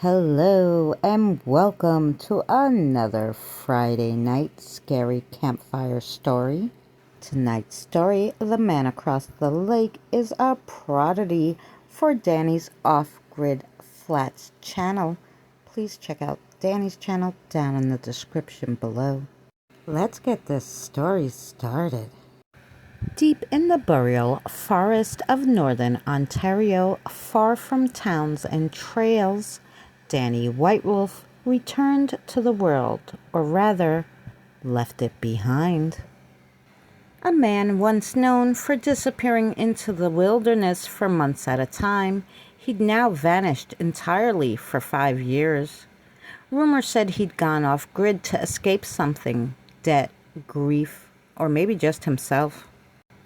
Hello and welcome to another Friday night scary campfire story. Tonight's story, The Man Across the Lake, is a prodigy for Danny's Off-Grid Flats channel. Please check out Danny's channel down in the description below. Let's get this story started. Deep in the boreal forest of northern Ontario, far from towns and trails, Danny White Wolf returned to the world, or rather, left it behind. A man once known for disappearing into the wilderness for months at a time, he'd now vanished entirely for 5 years. Rumor said he'd gone off-grid to escape something, debt, grief, or maybe just himself.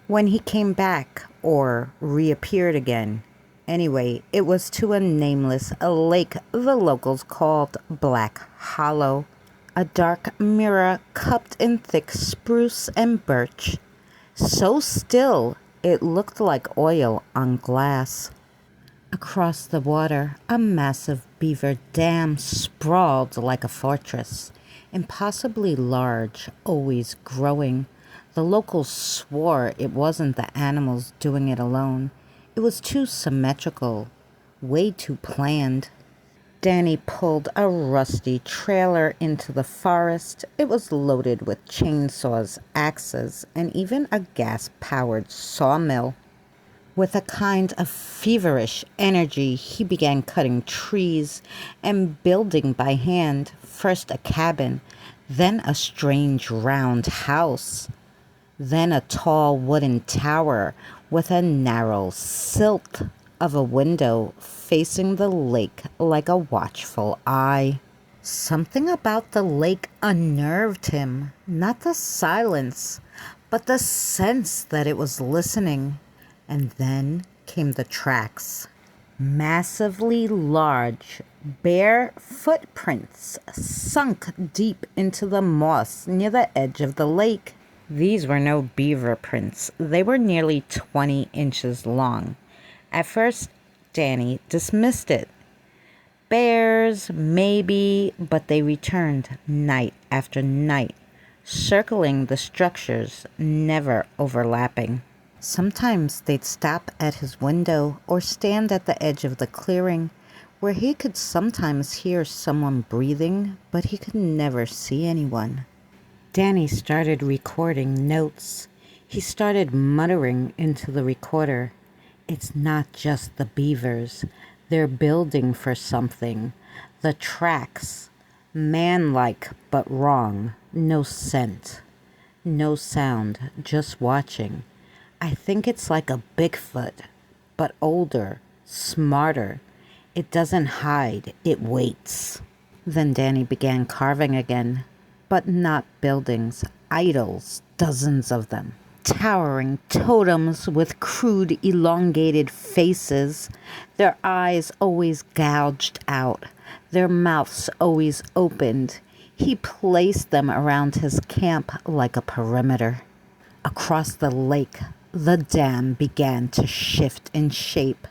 When he came back, or reappeared again, anyway, it was to a nameless lake the locals called Black Hollow, a dark mirror cupped in thick spruce and birch, so still it looked like oil on glass. Across the water, a massive beaver dam sprawled like a fortress, impossibly large, always growing. The locals swore it wasn't the animals doing it alone. It was too symmetrical, way too planned. Danny pulled a rusty trailer into the forest. It was loaded with chainsaws, axes, and even a gas-powered sawmill. With a kind of feverish energy, he began cutting trees and building by hand, first a cabin, then a strange round house, then a tall wooden tower with a narrow silt of a window facing the lake like a watchful eye. Something about the lake unnerved him, not the silence, but the sense that it was listening. And then came the tracks. Massively large, bare footprints sunk deep into the moss near the edge of the lake. These were no beaver prints. They were nearly 20 inches long. At first, Danny dismissed it. Bears, maybe, but they returned night after night, circling the structures, never overlapping. Sometimes they'd stop at his window or stand at the edge of the clearing, where he could sometimes hear someone breathing, but he could never see anyone. Danny started recording notes. He started muttering into the recorder. It's not just the beavers. They're building for something. The tracks. Man-like, but wrong. No scent. No sound. Just watching. I think it's like a Bigfoot, but older, smarter. It doesn't hide. It waits. Then Danny began carving again. But not buildings, idols, dozens of them. Towering totems with crude, elongated faces, their eyes always gouged out, their mouths always opened. He placed them around his camp like a perimeter. Across the lake, the dam began to shift in shape,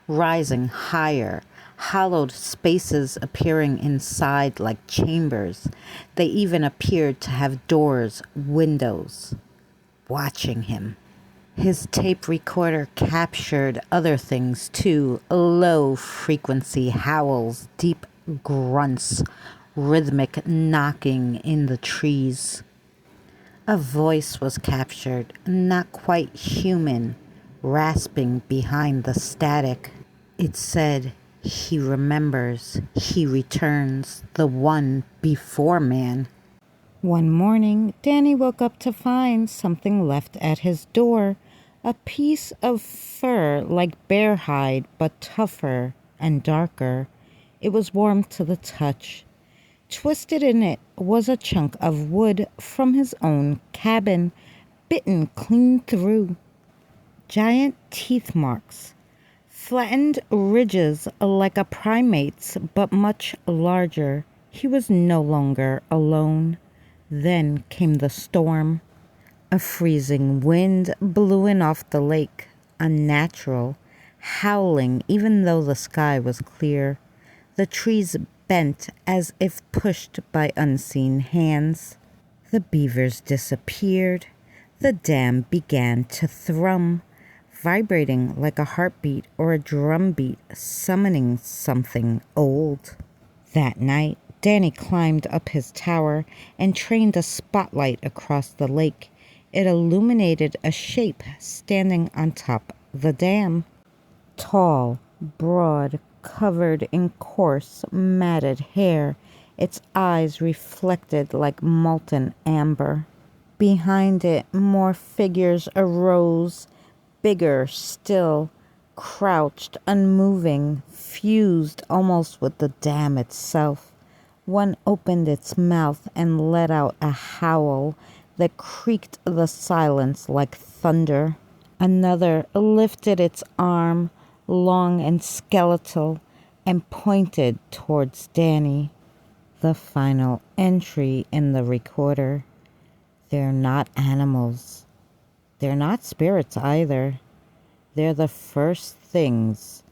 rising higher, hollowed spaces appearing inside like chambers. They even appeared to have doors, windows, watching him. His tape recorder captured other things too, low-frequency howls, deep grunts, rhythmic knocking in the trees. A voice was captured, not quite human, rasping behind the static. It said, "He remembers, he returns, the one before man." One morning, Danny woke up to find something left at his door, a piece of fur like bear hide, but tougher and darker. It was warm to the touch. Twisted in it was a chunk of wood from his own cabin, bitten clean through. Giant teeth marks. Flattened ridges like a primate's, but much larger. He was no longer alone. Then came the storm. A freezing wind blew in off the lake, unnatural, howling even though the sky was clear. The trees bent as if pushed by unseen hands. The beavers disappeared. The dam began to thrum, vibrating like a heartbeat or a drumbeat, summoning something old. That night, Danny climbed up his tower and trained a spotlight across the lake. It illuminated a shape standing on top the dam. Tall, broad, covered in coarse, matted hair, its eyes reflected like molten amber. Behind it, more figures arose, bigger still, crouched, unmoving, fused almost with the dam itself. One opened its mouth and let out a howl that creaked the silence like thunder. Another lifted its arm, long and skeletal, and pointed towards Danny. The final entry in the recorder. They're not animals. They're not spirits either. They're the first things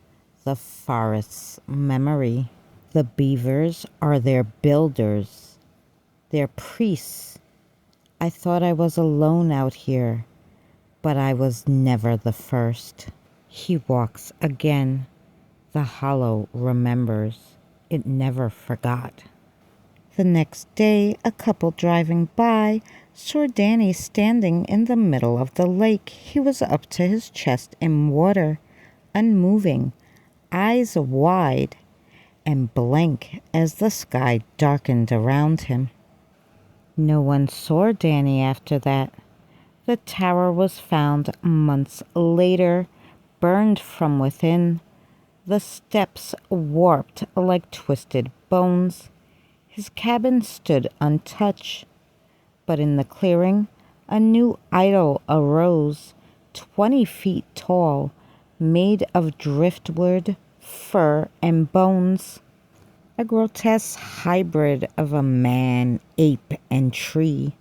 the forest's memory. The beavers are their builders, their priests. I thought I was alone out here, but I was never the first. He walks again. The hollow remembers. It never forgot. The next day, a couple driving by saw Danny standing in the middle of the lake. He was up to his chest in water, unmoving, eyes wide and blank as the sky darkened around him. No one saw Danny after that. The tower was found months later, burned from within, the steps warped like twisted bones. His cabin stood untouched, but in the clearing, a new idol arose, 20 feet tall, made of driftwood, fur, and bones. A grotesque hybrid of a man, ape, and tree.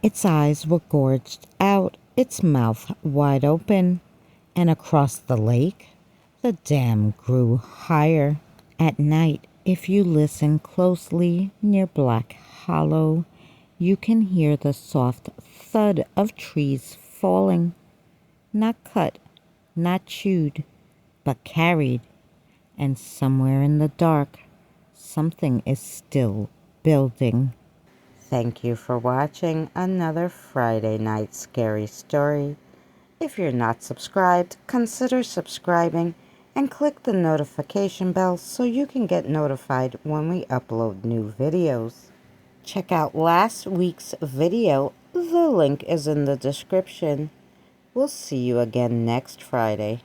Its eyes were gorged out, its mouth wide open, and across the lake, the dam grew higher. At night, if you listen closely near Black Hollow, you can hear the soft thud of trees falling, not cut, not chewed, but carried. And somewhere in the dark, something is still building. Thank you for watching another Friday night scary story. If you're not subscribed, consider subscribing and click the notification bell so you can get notified when we upload new videos. Check out last week's video. The link is in the description. We'll see you again next Friday.